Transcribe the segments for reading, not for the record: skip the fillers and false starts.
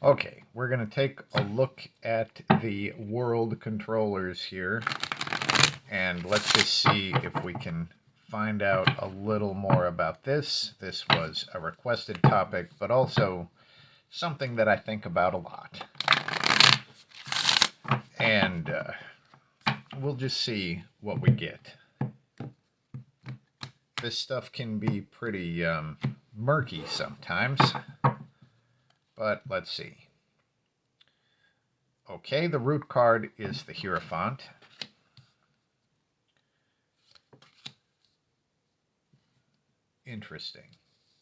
Okay, we're going to take a look at the world controllers here, and let's just see if we can find out a little more about this. This was a requested topic, but also something that I think about a lot. And we'll just see what we get. This stuff can be pretty murky sometimes, but let's see. Okay, the root card is the Hierophant. Interesting.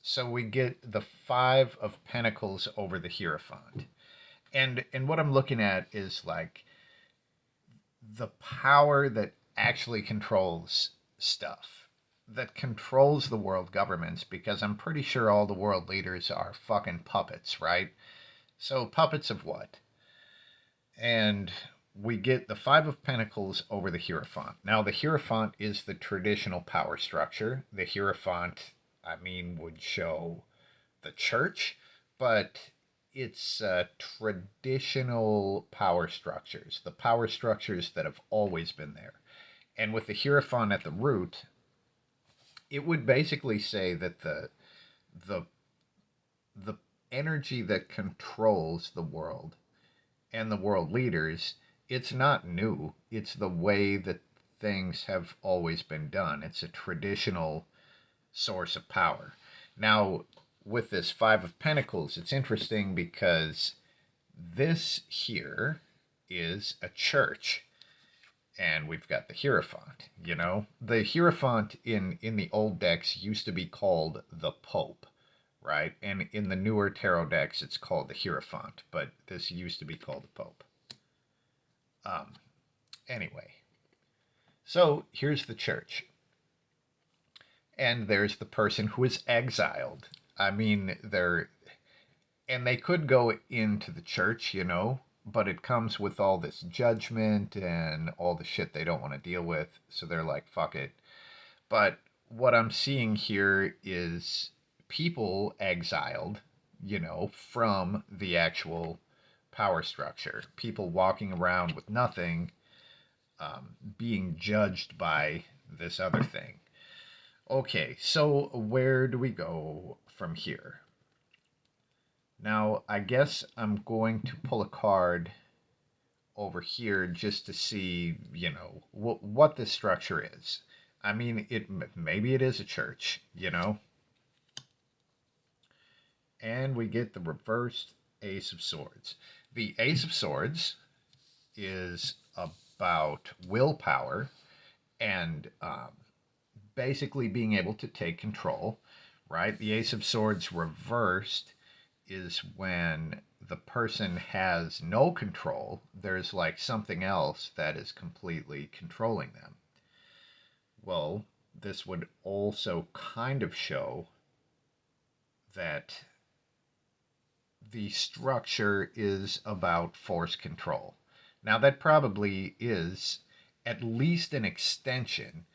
So we get the Five of Pentacles over the Hierophant. And what I'm looking at is like the power that actually controls stuff, that controls the world governments, because I'm pretty sure all the world leaders are fucking puppets, right? So puppets of what? And we get the Five of Pentacles over the Hierophant. Now, the Hierophant is the traditional power structure. The Hierophant, I mean, would show the church, but it's traditional power structures, the power structures that have always been there. And with the Hierophant at the root, it would basically say that the energy that controls the world and the world leaders, it's not new. It's the way that things have always been done. It's a traditional source of power. Now, with this Five of Pentacles, it's interesting because this here is a church. And we've got the Hierophant, you know? The Hierophant in the old decks used to be called the Pope, right? And in the newer tarot decks, it's called the Hierophant, but this used to be called the Pope. Anyway, so here's the church. And there's the person who is exiled. I mean, they could go into the church, you know, but it comes with all this judgment and all the shit they don't want to deal with. So they're like, fuck it. But what I'm seeing here is people exiled, you know, from the actual power structure. People walking around with nothing, being judged by this other thing. Okay, so where do we go from here? Now, I guess I'm going to pull a card over here just to see, you know, what this structure is. I mean, maybe it is a church, you know? And we get the reversed Ace of Swords. The Ace of Swords is about willpower and basically being able to take control, right? The Ace of Swords reversed is when the person has no control. There's like something else that is completely controlling them. Well, this would also kind of show that the structure is about force control. Now, that probably is at least an extension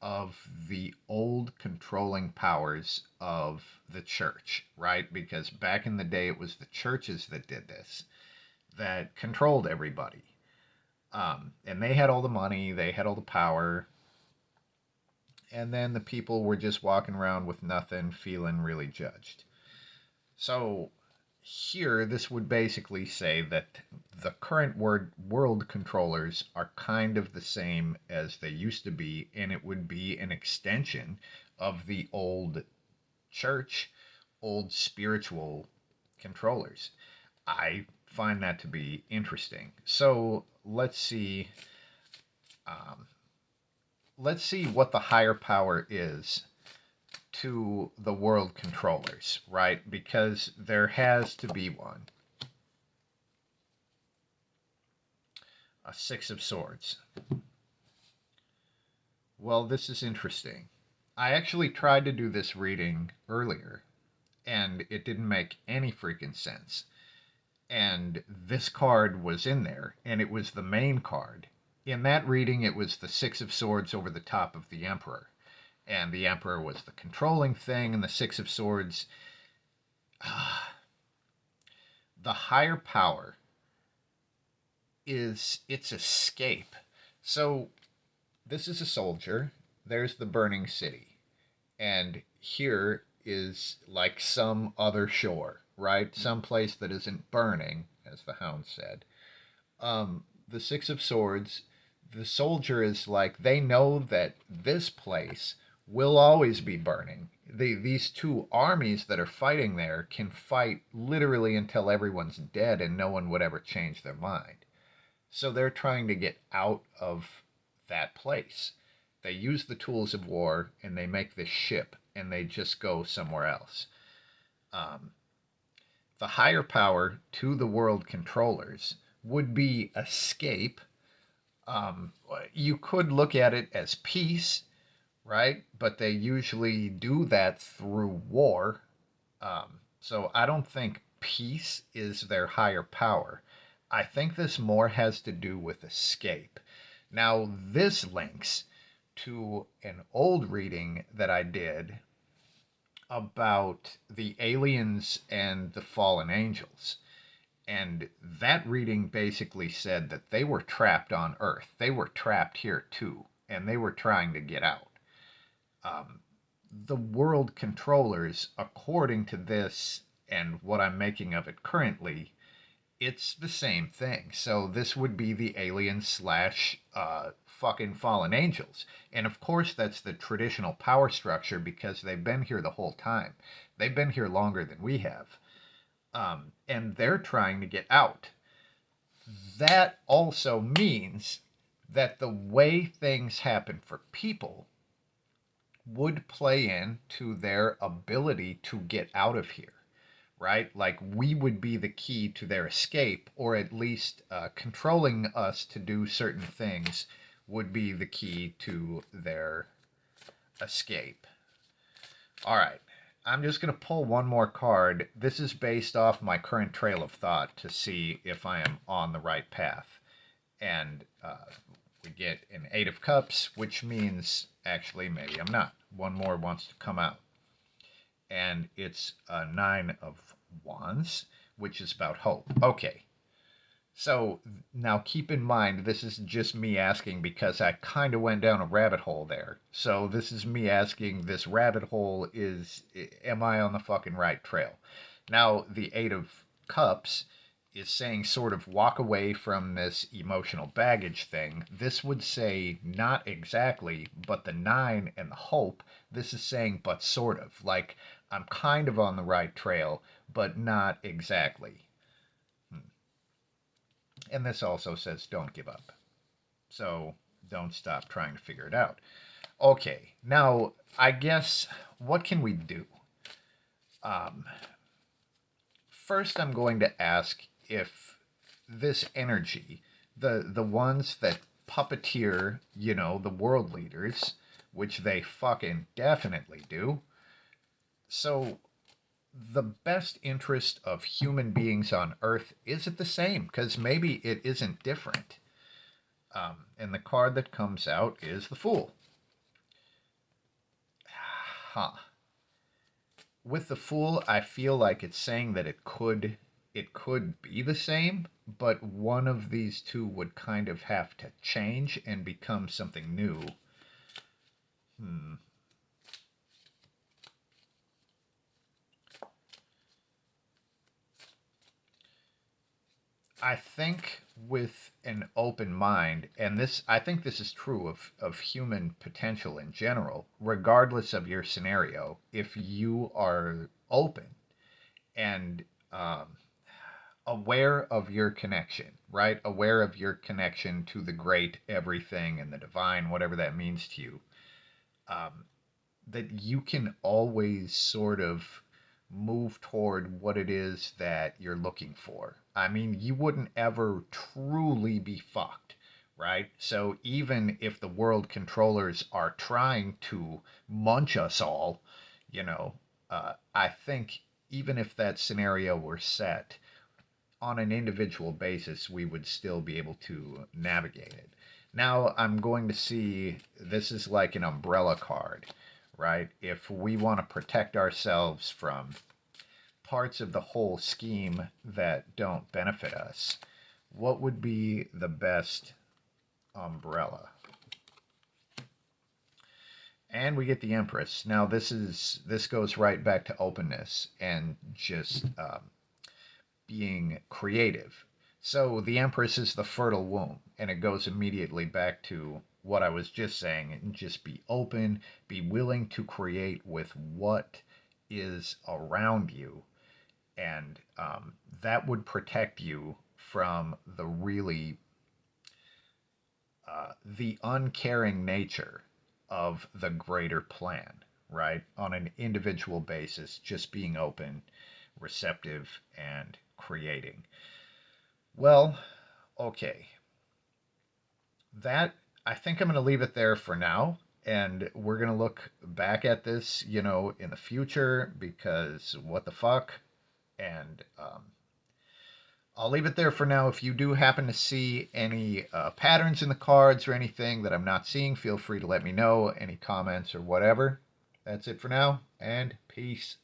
of the old controlling powers of the church, right? Because back in the day, it was the churches that did this, that controlled everybody. And they had all the money, they had all the power, and then the people were just walking around with nothing, feeling really judged. So here, this would basically say that the current world controllers are kind of the same as they used to be, and it would be an extension of the old church, old spiritual controllers. I find that to be interesting. So let's see. Let's see what the higher power is to the world controllers, right? Because there has to be one. A Six of Swords. Well, this is interesting. I actually tried to do this reading earlier, and it didn't make any freaking sense. And this card was in there, and it was the main card. In that reading, it was the Six of Swords over the top of the Emperor. And the Emperor was the controlling thing, and the Six of Swords... The higher power is its escape. So this is a soldier. There's the burning city. And here is like some other shore, right? Some place that isn't burning, as the hound said. The Six of Swords, the soldier is like, they know that this place will always be burning. These two armies that are fighting there can fight literally until everyone's dead and no one would ever change their mind. So they're trying to get out of that place. They use the tools of war and they make this ship and they just go somewhere else. Um, the higher power to the world controllers would be escape. Um, you could look at it as peace, right? But they usually do that through war. So I don't think peace is their higher power. I think this more has to do with escape. Now, this links to an old reading that I did about the aliens and the fallen angels. And that reading basically said that they were trapped on Earth. They were trapped here too, and they were trying to get out. Um, the world controllers, according to this and what I'm making of it currently, it's the same thing. So this would be the aliens slash fucking fallen angels. And of course, that's the traditional power structure because they've been here the whole time. They've been here longer than we have. And they're trying to get out. That also means that the way things happen for people would play into their ability to get out of here, right? Like we would be the key to their escape, or at least controlling us to do certain things would be the key to their escape. All right. I'm just going to pull one more card. This is based off my current trail of thought to see if I am on the right path. And we get an Eight of Cups, which means actually maybe I'm not. One more wants to come out. And it's a Nine of Wands, which is about hope. Okay. So now keep in mind, this is just me asking because I kind of went down a rabbit hole there. So this is me asking, this rabbit hole is, am I on the fucking right trail? Now, the Eight of Cups is saying sort of walk away from this emotional baggage thing. This would say not exactly, but the nine and the hope, this is saying but sort of. Like, I'm kind of on the right trail, but not exactly. And this also says don't give up. So don't stop trying to figure it out. Okay, now I guess what can we do? Um, First, I'm going to ask if this energy, the ones that puppeteer, you know, the world leaders, which they fucking definitely do. So the best interest of human beings on Earth, is it the same? Because maybe it isn't different. And the card that comes out is the Fool. Huh. With the Fool, I feel like it's saying that it could be the same, but one of these two would kind of have to change and become something new. Hmm. I think with an open mind, and this I think this is true of human potential in general, regardless of your scenario, if you are open and aware of your connection, right? Aware of your connection to the great everything and the divine, whatever that means to you, um, that you can always sort of move toward what it is that you're looking for. I mean, you wouldn't ever truly be fucked, right? So even if the world controllers are trying to munch us all, you know, I think even if that scenario were set, on an individual basis, we would still be able to navigate it. Now I'm going to see, this is like an umbrella card, right? If we want to protect ourselves from parts of the whole scheme that don't benefit us, what would be the best umbrella? And we get the Empress. Now this goes right back to openness and just being creative. So the Empress is the fertile womb, and it goes immediately back to what I was just saying, and just be open, be willing to create with what is around you, and that would protect you from the uncaring nature of the greater plan, right? On an individual basis, just being open, receptive, and creating. Well, okay. That, I think I'm going to leave it there for now. And we're going to look back at this, in the future because what the fuck? And I'll leave it there for now. If you do happen to see any patterns in the cards or anything that I'm not seeing, feel free to let me know. Any comments or whatever. That's it for now, and peace